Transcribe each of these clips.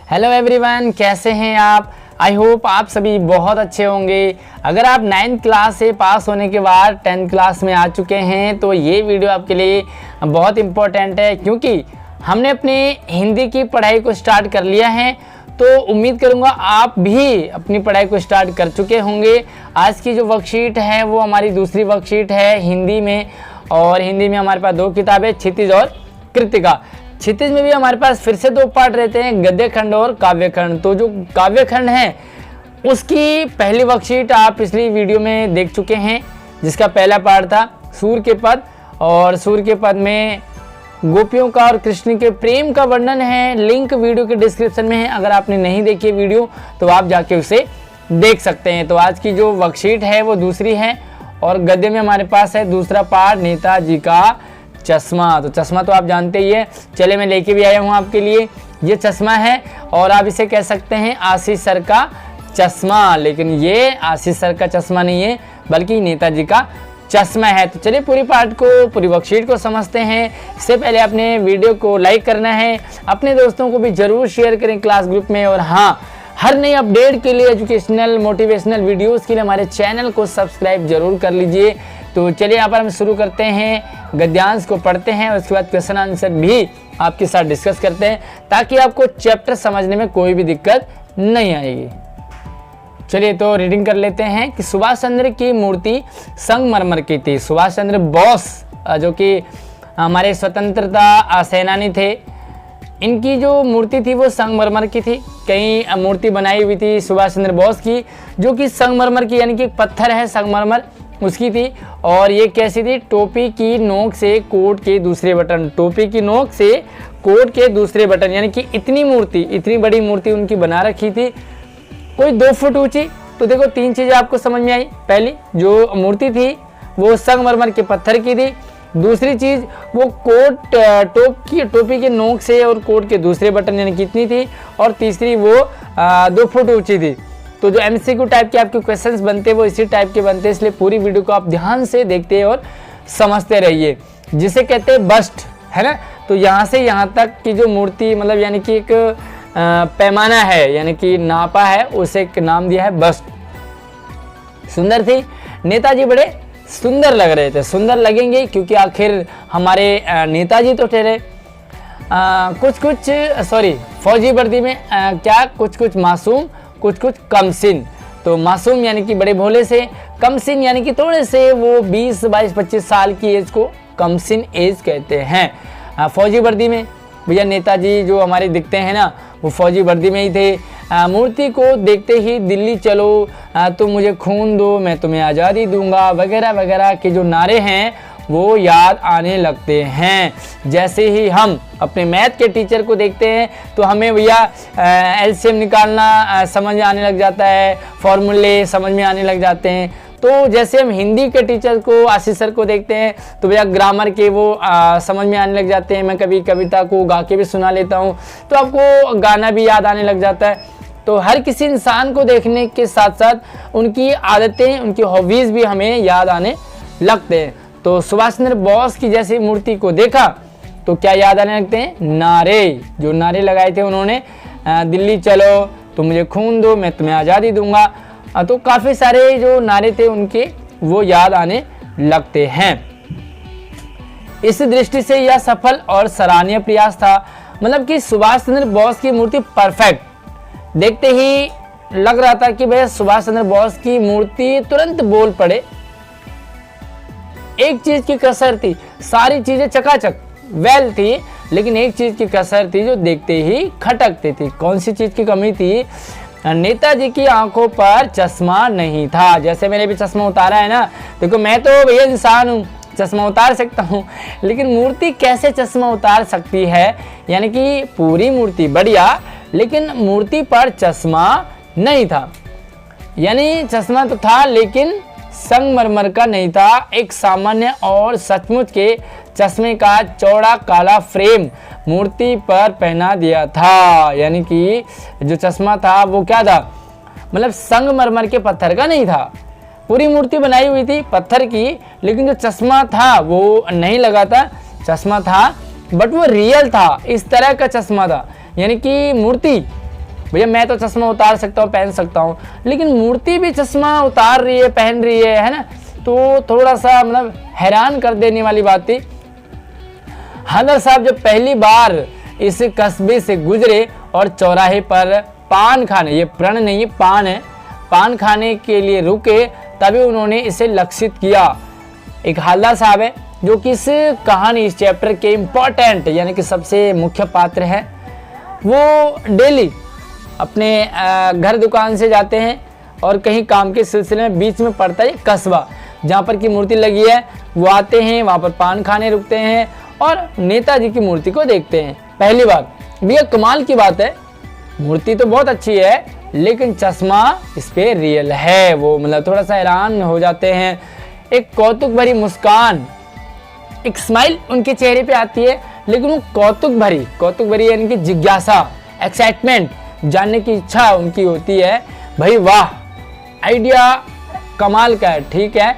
Hello everyone, कैसे हैं आप। आई होप आप सभी बहुत अच्छे होंगे। अगर आप 9th क्लास से पास होने के बाद 10th क्लास में आ चुके हैं तो ये वीडियो आपके लिए बहुत इम्पोर्टेंट है, क्योंकि हमने अपने हिंदी की पढ़ाई को स्टार्ट कर लिया है। तो उम्मीद करूंगा आप भी अपनी पढ़ाई को स्टार्ट कर चुके होंगे। आज की जो वर्कशीट है वो हमारी दूसरी वर्कशीट है हिंदी में, और हिंदी में हमारे पास दो किताबें, क्षितिज और कृतिका। क्षितिज में भी हमारे पास फिर से दो पार्ट रहते हैं, गद्य खंड और काव्य खंड। तो जो काव्य खंड है उसकी पहली वर्कशीट आप पिछली वीडियो में देख चुके हैं, जिसका पहला पार्ट था सूर्य के पद, और सूर्य के पद में गोपियों का और कृष्ण के प्रेम का वर्णन है। लिंक वीडियो के डिस्क्रिप्शन में है, अगर आपने नहीं देखी वीडियो तो आप जाके उसे देख सकते हैं। तो आज की जो वर्कशीट है वो दूसरी है, और गद्य में हमारे पास है दूसरा पार्ट, नेताजी का चश्मा। तो चश्मा तो आप जानते ही है, चले मैं लेके भी आया हूँ आपके लिए। ये चश्मा है और आप इसे कह सकते हैं आशीष सर का चश्मा, लेकिन ये आशीष सर का चश्मा नहीं है बल्कि नेताजी का चश्मा है। तो चलिए पूरी पार्ट को, पूरी वर्कशीट को समझते हैं। इससे पहले आपने वीडियो को लाइक करना है, अपने दोस्तों को भी जरूर शेयर करें क्लास ग्रुप में, और हाँ, हर नई अपडेट के लिए, एजुकेशनल मोटिवेशनल वीडियोस के लिए हमारे चैनल को सब्सक्राइब जरूर कर लीजिए। तो चलिए यहाँ पर हम शुरू करते हैं, गद्यांश को पढ़ते हैं और उसके बाद क्वेश्चन आंसर भी आपके साथ डिस्कस करते हैं, ताकि आपको चैप्टर समझने में कोई भी दिक्कत नहीं आएगी। चलिए तो रीडिंग कर लेते हैं कि सुभाष चंद्र की मूर्ति संगमरमर की थी। सुभाष चंद्र बोस जो कि हमारे स्वतंत्रता सेनानी थे, इनकी जो मूर्ति थी वो संगमरमर की थी। कई मूर्ति बनाई हुई थी सुभाष चंद्र बोस की जो कि संगमरमर की, यानी कि एक पत्थर है संगमरमर, उसकी थी। और ये कैसी थी? टोपी की नोक से कोट के दूसरे बटन, टोपी की नोक से कोट के दूसरे बटन, यानी कि इतनी मूर्ति, इतनी बड़ी मूर्ति उनकी बना रखी थी, कोई 2 फुट ऊंची। तो देखो 3 चीजें आपको समझ में आई। पहली, जो मूर्ति थी वो संगमरमर के पत्थर की थी। दूसरी चीज, वो कोट टोपी के नोक से और कोट के दूसरे बटन यानी कितनी थी। और तीसरी, वो 2 फुट ऊंची थी। तो जो एमसीक्यू टाइप के आपके क्वेश्चंस बनते हैं वो इसी टाइप के बनते हैं, इसलिए पूरी वीडियो को आप ध्यान से देखते और समझते रहिए। जिसे कहते हैं बस्ट, है ना। तो यहाँ से यहाँ तक की जो मूर्ति, मतलब यानी कि एक पैमाना है, यानी कि नापा है, उसे एक नाम दिया है बस्ट। सुंदर थी। नेताजी बड़े सुंदर लग रहे थे, सुंदर लगेंगे क्योंकि आखिर हमारे नेताजी तो ठहरे। फौजी वर्दी में क्या, कुछ कुछ मासूम, कुछ कुछ कमसिन। तो मासूम यानी कि बड़े भोले से, कमसिन यानी कि थोड़े से, वो 20, 22, 25 साल की एज को कमसिन एज कहते हैं। फौजी वर्दी में भैया नेताजी जो हमारे दिखते हैं ना, वो फौजी वर्दी में ही थे। मूर्ति को देखते ही दिल्ली चलो, तुम मुझे खून दो मैं तुम्हें आज़ादी दूंगा, वगैरह वगैरह के जो नारे हैं वो याद आने लगते हैं। जैसे ही हम अपने मैथ के टीचर को देखते हैं तो हमें भैया एलसीएम निकालना समझ आने लग जाता है, फॉर्मूले समझ में आने लग जाते हैं। तो जैसे हम हिंदी के टीचर को, आशीष सर को देखते हैं तो भैया ग्रामर के वो समझ में आने लग जाते हैं। मैं कभी कविता को गा के भी सुना लेता हूँ तो आपको गाना भी याद आने लग जाता है। तो हर किसी इंसान को देखने के साथ साथ उनकी आदतें, उनकी हॉबीज़ भी हमें याद आने लगते हैं। तो सुभाष चंद्र बोस की जैसी मूर्ति को देखा तो क्या याद आने लगते हैं? नारे, जो नारे लगाए थे उन्होंने, दिल्ली चलो, तुम मुझे खून दो मैं तुम्हें आज़ादी दूंगा। तो काफ़ी सारे जो नारे थे उनके वो याद आने लगते हैं। इस दृष्टि से यह सफल और सराहनीय प्रयास था। मतलब कि सुभाष चंद्र बोस की मूर्ति परफेक्ट, देखते ही लग रहा था कि भैया सुभाष चंद्र बोस की मूर्ति तुरंत बोल पड़े। एक चीज की कसर थी, सारी चीजें चकाचक वेल थी, लेकिन एक चीज की कसर थी जो देखते ही खटकती थी। कौन सी चीज की कमी थी? नेताजी की आंखों पर चश्मा नहीं था। जैसे मैंने भी चश्मा उतारा है ना, देखो मैं तो भैया इंसान हूँ, चश्मा उतार सकता हूँ, लेकिन मूर्ति कैसे चश्मा उतार सकती है? यानी कि पूरी मूर्ति बढ़िया, लेकिन मूर्ति पर चश्मा नहीं था। यानी चश्मा तो था लेकिन संगमरमर का नहीं था, एक सामान्य और सचमुच के चश्मे का चौड़ा काला फ्रेम मूर्ति पर पहना दिया था। यानी कि जो चश्मा था वो क्या था? मतलब संगमरमर के पत्थर का नहीं था। पूरी मूर्ति बनाई हुई थी पत्थर की, लेकिन जो चश्मा था वो नहीं लगा था। चश्मा था बट वो रियल था, इस तरह का चश्मा था। यानी कि मूर्ति भैया मैं तो चश्मा उतार सकता हूँ, पहन सकता हूँ, लेकिन मूर्ति भी चश्मा उतार रही है, पहन रही है ना, तो थोड़ा सा मतलब हैरान कर देने वाली बात थी। हालदार साहब जब पहली बार इस कस्बे से गुजरे और चौराहे पर पान खाने, ये प्रण नहीं पान है, पान खाने के लिए रुके, तभी उन्होंने इसे लक्षित किया। एक हालदार साहब है जो कि इस कहानी, इस चैप्टर के इम्पोर्टेंट यानी कि सबसे मुख्य पात्र है। वो डेली अपने घर दुकान से जाते हैं और कहीं काम के सिलसिले में बीच में पड़ता है कस्बा जहाँ पर की मूर्ति लगी है, वो आते हैं, वहाँ पर पान खाने रुकते हैं और नेताजी की मूर्ति को देखते हैं पहली बार। भैया कमाल की बात है, मूर्ति तो बहुत अच्छी है लेकिन चश्मा इस पे रियल है। वो मतलब थोड़ा सा हैरान हो जाते हैं। एक कौतुक भरी मुस्कान, एक स्माइल उनके चेहरे पे आती है, लेकिन वो कौतुक भरी यानी कि जिज्ञासा, एक्साइटमेंट, जानने की इच्छा उनकी होती है। भाई वाह, आइडिया कमाल का है, ठीक है,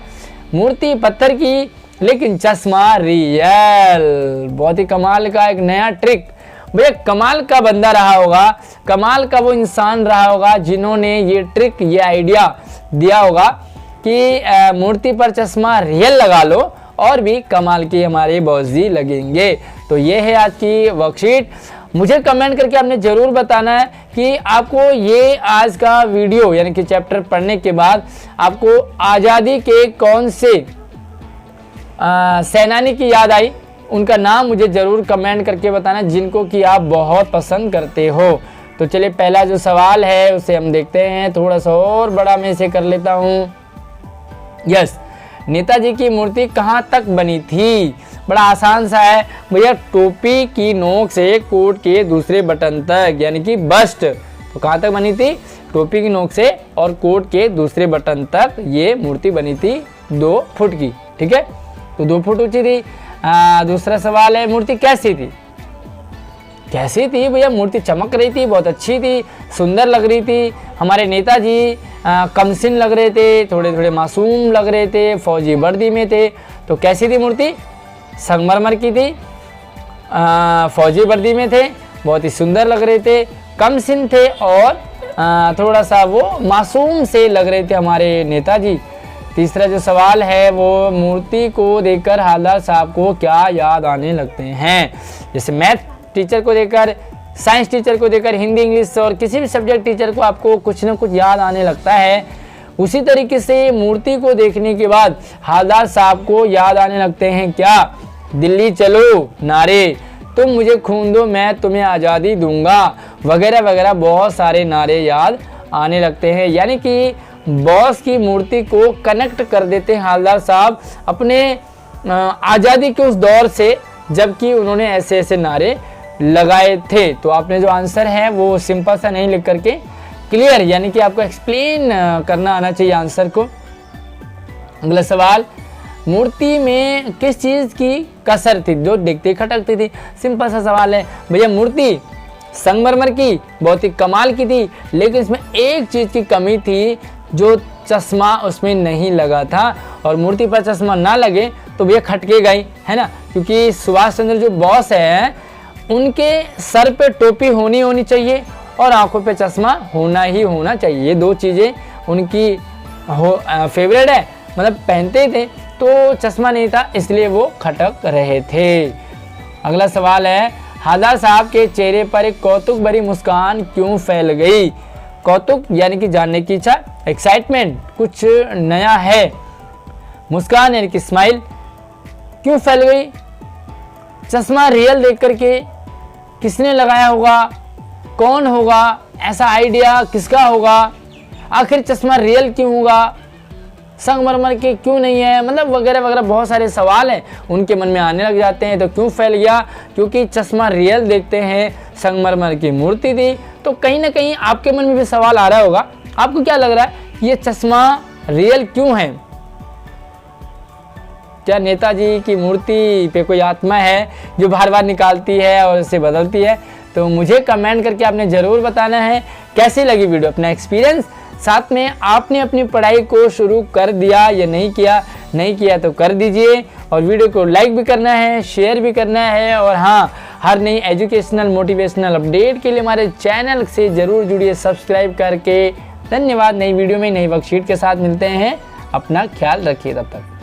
मूर्ति पत्थर की लेकिन चश्मा रियल, बहुत ही कमाल का एक नया ट्रिक। भैया कमाल का बंदा रहा होगा, कमाल का वो इंसान रहा होगा जिन्होंने ये ट्रिक, ये आइडिया दिया होगा कि मूर्ति पर चश्मा रियल लगा लो और भी कमाल के हमारे बॉस जी लगेंगे। तो ये है आज की वर्कशीट। मुझे कमेंट करके आपने ज़रूर बताना है कि आपको ये आज का वीडियो यानी कि चैप्टर पढ़ने के बाद आपको आज़ादी के कौन से सेनानी की याद आई। उनका नाम मुझे ज़रूर कमेंट करके बताना जिनको कि आप बहुत पसंद करते हो। तो चलिए पहला जो सवाल है उसे हम देखते हैं, थोड़ा सा और बड़ा मैं इसे कर लेता हूँ। यस, नेताजी की मूर्ति कहाँ तक बनी थी? बड़ा आसान सा है भैया, टोपी की नोक से कोट के दूसरे बटन तक यानी कि बस्ट। तो कहाँ तक बनी थी? टोपी की नोक से और कोट के दूसरे बटन तक ये मूर्ति बनी थी 2 फुट की, ठीक है, तो 2 फुट ऊंची थी। दूसरा सवाल है मूर्ति कैसी थी? कैसी थी भैया? मूर्ति चमक रही थी, बहुत अच्छी थी, सुंदर लग रही थी। हमारे नेताजी कमसिन लग रहे थे, थोड़े थोड़े मासूम लग रहे थे, फौजी वर्दी में थे। तो कैसी थी मूर्ति? संगमरमर की थी, फौजी वर्दी में थे, बहुत ही सुंदर लग रहे थे, कमसिन थे और थोड़ा सा वो मासूम से लग रहे थे हमारे नेताजी। तीसरा जो सवाल है वो मूर्ति को देखकर हालदार साहब को क्या याद आने लगते हैं? जैसे मैथ टीचर को देखकर, साइंस टीचर को देखकर, हिंदी इंग्लिश और किसी भी सब्जेक्ट टीचर को आपको कुछ ना कुछ याद आने लगता है, उसी तरीके से मूर्ति को देखने के बाद हालदार साहब को याद आने लगते हैं क्या? दिल्ली चलो नारे, तुम मुझे खून दो मैं तुम्हें आज़ादी दूंगा, वगैरह वगैरह बहुत सारे नारे याद आने लगते हैं। यानी कि बॉस की मूर्ति को कनेक्ट कर देते हैं हालदार साहब अपने आज़ादी के उस दौर से, जबकि उन्होंने ऐसे ऐसे नारे लगाए थे। तो आपने जो आंसर है वो सिंपल सा नहीं लिख करके क्लियर यानी कि आपको एक्सप्लेन करना आना चाहिए आंसर को। अगला सवाल, मूर्ति में किस चीज़ की कसर थी जो देखते खटकती थी? सिंपल सा सवाल है भैया, मूर्ति संगमरमर की बहुत ही कमाल की थी, लेकिन इसमें एक चीज़ की कमी थी, जो चश्मा उसमें नहीं लगा था। और मूर्ति पर चश्मा ना लगे तो भैया खटकेगा ही, है ना, क्योंकि सुभाष चंद्र जो बॉस है उनके सर पे टोपी होनी चाहिए और आंखों पे चश्मा होना ही होना चाहिए। ये 2 चीज़ें उनकी फेवरेट है, मतलब पहनते थे, तो चश्मा नहीं था इसलिए वो खटक रहे थे। अगला सवाल है, हालदार साहब के चेहरे पर एक कौतुक भरी मुस्कान क्यों फैल गई? कौतुक यानी कि जानने की इच्छा, एक्साइटमेंट, कुछ नया है, मुस्कान यानी कि स्माइल क्यों फैल गई? चश्मा रियल देख करके किसने लगाया होगा? कौन होगा? ऐसा आइडिया किसका होगा? आखिर चश्मा रियल क्यों होगा? संगमरमर के क्यों नहीं है? मतलब वगैरह वगैरह बहुत सारे सवाल हैं उनके मन में आने लग जाते हैं। तो क्यों फैल गया? क्योंकि चश्मा रियल देखते हैं, संगमरमर की मूर्ति थी। तो कहीं ना कहीं आपके मन में भी सवाल आ रहा होगा, आपको क्या लग रहा है ये चश्मा रियल क्यों है? क्या नेताजी की मूर्ति पे कोई आत्मा है जो बार बार निकालती है और उसे बदलती है? तो मुझे कमेंट करके आपने ज़रूर बताना है कैसी लगी वीडियो, अपना एक्सपीरियंस, साथ में आपने अपनी पढ़ाई को शुरू कर दिया या नहीं किया। नहीं किया तो कर दीजिए और वीडियो को लाइक भी करना है, शेयर भी करना है और हाँ, हर नई एजुकेशनल मोटिवेशनल अपडेट के लिए हमारे चैनल से ज़रूर जुड़िए सब्सक्राइब करके। धन्यवाद। नई वीडियो में नई वर्कशीट के साथ मिलते हैं। अपना ख्याल रखिए तब तक।